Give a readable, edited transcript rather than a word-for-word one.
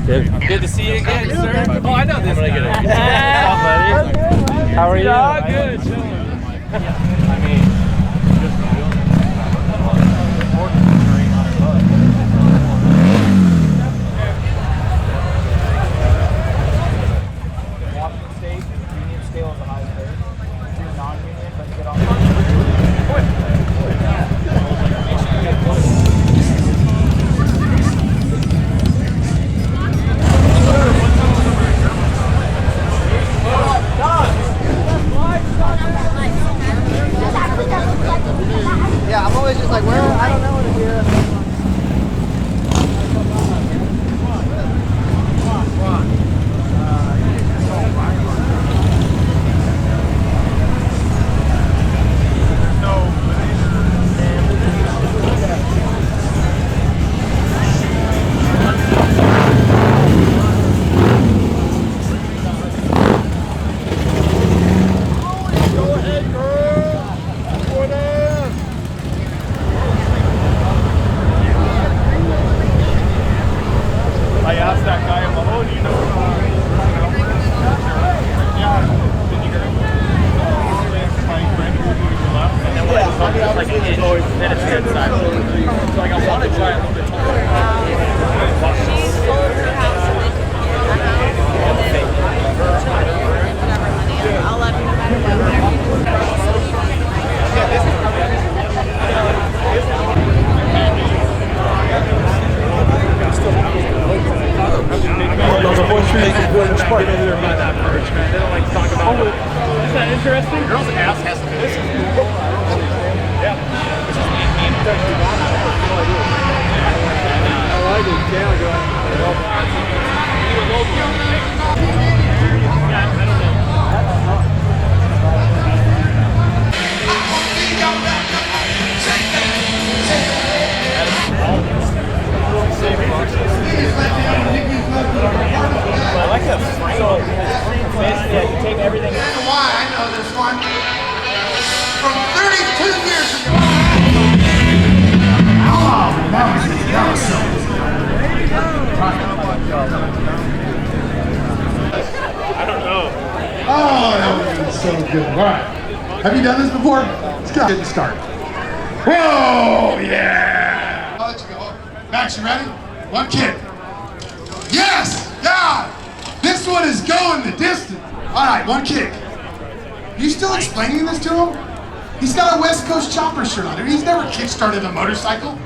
Good to see you again, sir. Oh, I know this guy. How are you? Good. I mean, Washington State, union scale is the highest grade. If you're non-union, then get on. Yeah, I'm always just like, where? I don't know what to do. I asked that guy, I'm like, oh, do you know? Yeah. Did you hear him? My friend who left. And then when I was talking, like an inch, then it's the inside. So like, I want to try a little bit taller. She sold her house and they took her house and then whatever money. I'll love you no matter what. Isn't that interesting? Girl's ass has to this is cool. Yeah. This is I like it. Yeah, go I like that. So basically, yeah, you take everything. Why I know this one from 32 years ago. Oh, that was so. I don't know. Oh, that was so good. All right, have you done this before? Let's go ahead and start. Whoa, yeah. I'll let you go. Max, you ready? One kick. Yes, God. This one is going the distance. All right, one kick. You still explaining this to him? He's got a West Coast Chopper shirt on. He's never kick-started a motorcycle.